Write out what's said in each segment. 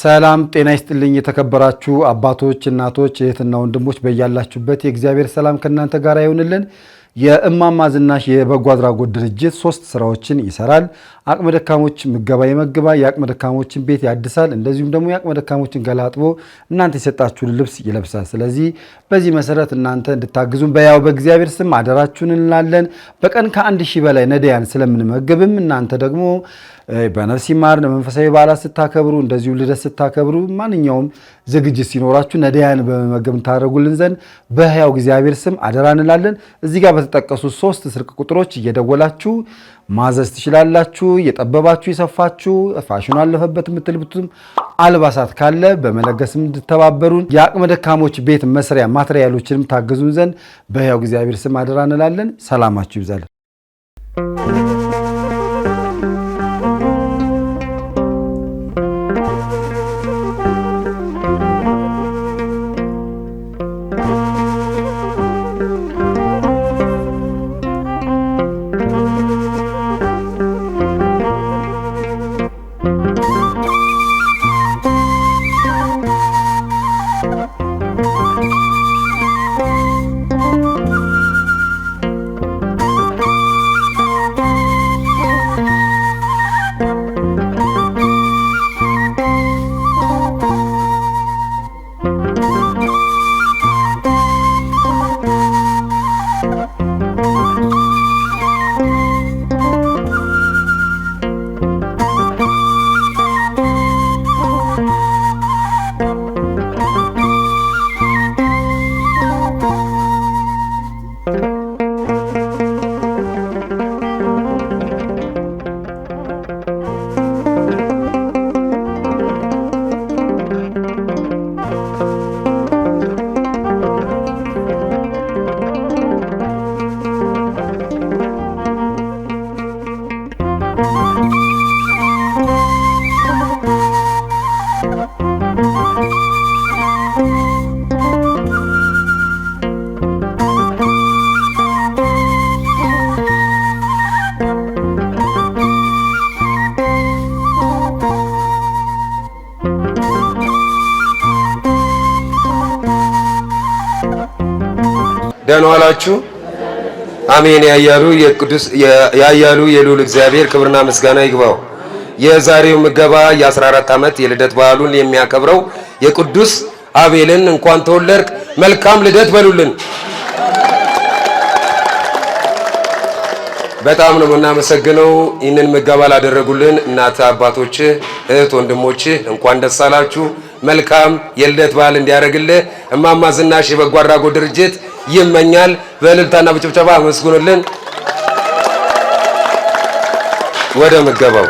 ሰላም ጤና ይስጥልኝ የተከበራችሁ አባቶች እናቶች እህትና ወንድሞች በእያላችሁበት የእግዚአብሔር ሰላም ከእናንተ ጋር ይሁንልን። የእማማ ዝናሽ የበጎ አድራጎት ድርጅት 3 ስራዎችን ይሰራል። አቅመ ደካሞች ምገባ ይመግባል፣ የአቅመ ደካሞችን ቤት ያድሳል፣ እንደዚሁም ደግሞ የአቅመ ደካሞችን ገላጥቦ እናንተ የሰጣችሁን ልብስ ይለብሳል። ስለዚህ በዚህ መሰረት እናንተ እንድታግዙን በያው በእግዚአብሔር ስም አደራችሁን እንላለን። በቀን ከ1000 በላይ ነዳያን ስለምንመገብም እናንተ ደግሞ በነፍስ ይማር መንፈሳዊ በዓላት ስታከብሩ እንደዚሁ ልደት ስታከብሩ ማንኛውም ዝግጅት ሲኖራችሁ ነዳያን በመመገብ ታደርጉልን ዘንድ በሕያው እግዚአብሔር ስም አደራ እንላለን። እዚህ ጋር በተጠቀሱ 3 ስልክ ቁጥሮች እየደወላችሁ ማዘዝ ትችላላችሁ። የጠበባችሁ የሰፋችሁ ፋሽኑ አለፈበት የምትልብቱም አልባሳት ካለ በመለገስም እንድተባበሩን የአቅመ ደካሞች ቤት መስሪያ ማትሪያሎችንም ታገዙን ዘንድ በሕያው እግዚአብሔር ስም አደራ እንላለን። ሰላማችሁ ይብዛል። ደህና ዋላችሁ። አሜን ያያሉ የልዑል እግዚአብሔር ክብርና ምስጋና ይግባው። የዛሬው ምገባ የ14 ዓመት የልደት በዓሉን የሚያከብረው የቅዱስ አቤልን እንኳን ተወለድክ መልካም ልደት በሉልን። በጣም ነው የምናመሰግነው። ይህንን ምገባ ላደረጉልን እናት አባቶች፣ እህት ወንድሞች እንኳን ደስ አላችሁ። መልካም የልደት በዓል እንዲያደርግልህ እማማ ዝናሽ የበጎ አድራጎት ድርጅት ይመኛል። በእልልታና በጭብጨባ አመስግኑልን። ወደ ምገባው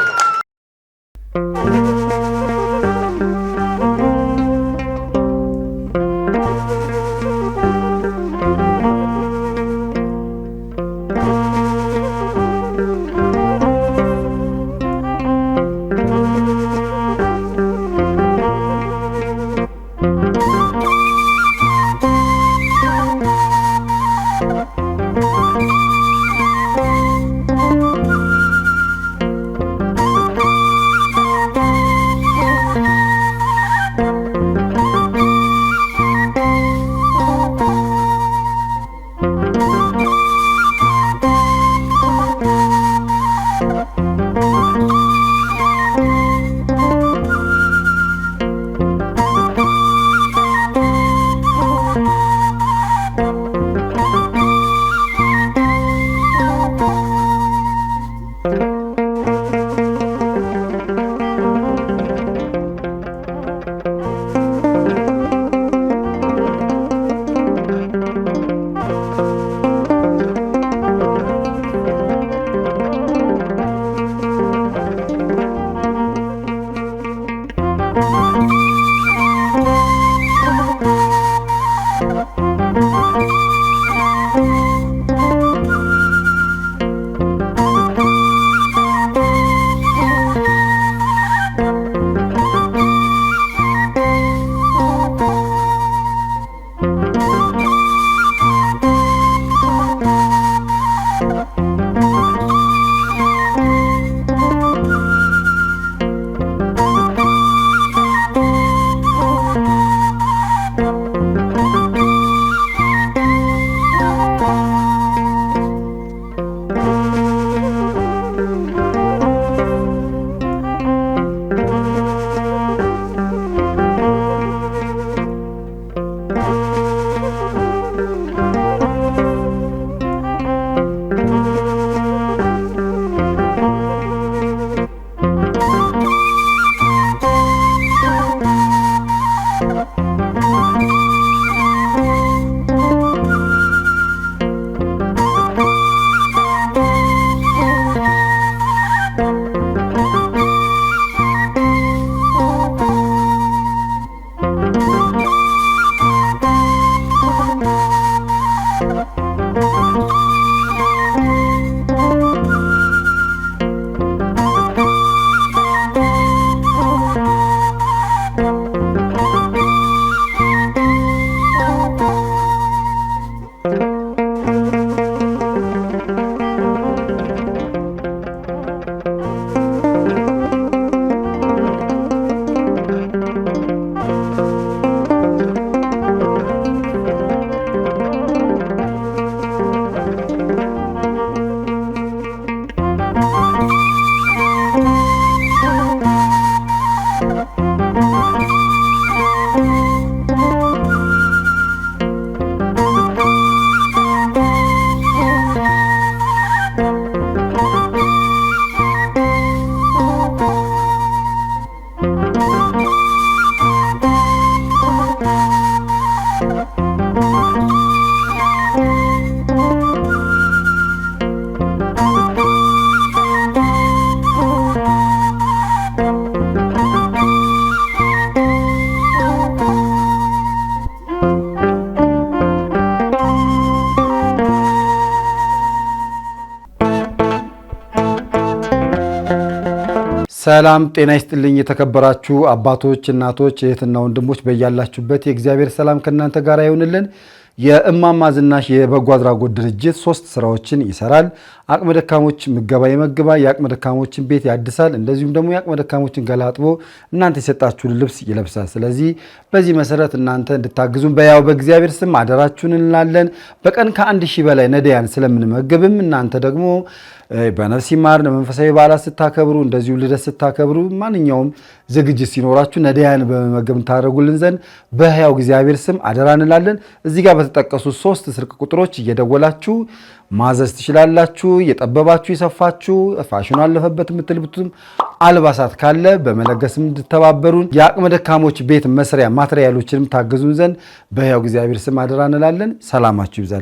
ሰላም ጤና ይስጥልኝ። የተከበራችሁ አባቶች፣ እናቶች፣ እህትና ወንድሞች በያላችሁበት የእግዚአብሔር ሰላም ከእናንተ ጋር ይሁንልን። የእማማ ዝናሽ የበጎ አድራጎት ድርጅት 3 ስራዎችን ይሰራል። አቅመ ደካሞች ምገባ ይመግባል፣ የአቅመ ደካሞችን ቤት ያድሳል፣ እንደዚሁም ደግሞ የአቅመ ደካሞችን ገላጥቦ እናንተ የሰጣችሁን ልብስ ይለብሳል። ስለዚህ በዚህ መሰረት እናንተ እንድታግዙን በእግዚአብሔር ስም አደራችሁን እንላለን። በቀን ከ1000 በላይ ነዳያን ስለምንመገብም እናንተ ደግሞ በነፍስ ይማር መንፈሳዊ በዓላት ስታከብሩ፣ እንደዚሁ ልደት ስታከብሩ፣ ማንኛውም ዝግጅት ሲኖራችሁ ነዳያን በመመገብ ታደርጉልን ዘንድ በሕያው እግዚአብሔር ስም አደራ እንላለን። እዚህ ጋር በተጠቀሱት 3 ስልክ ቁጥሮች እየደወላችሁ ማዘዝ ትችላላችሁ። የጠበባችሁ የሰፋችሁ ፋሽኑ አለፈበት የምትልብቱም አልባሳት ካለ በመለገስም እንድተባበሩን የአቅመ ደካሞች ቤት መስሪያ ማትሪያሎችንም ታግዙን ዘንድ በሕያው እግዚአብሔር ስም አደራ እንላለን። ሰላማችሁ ይብዛል።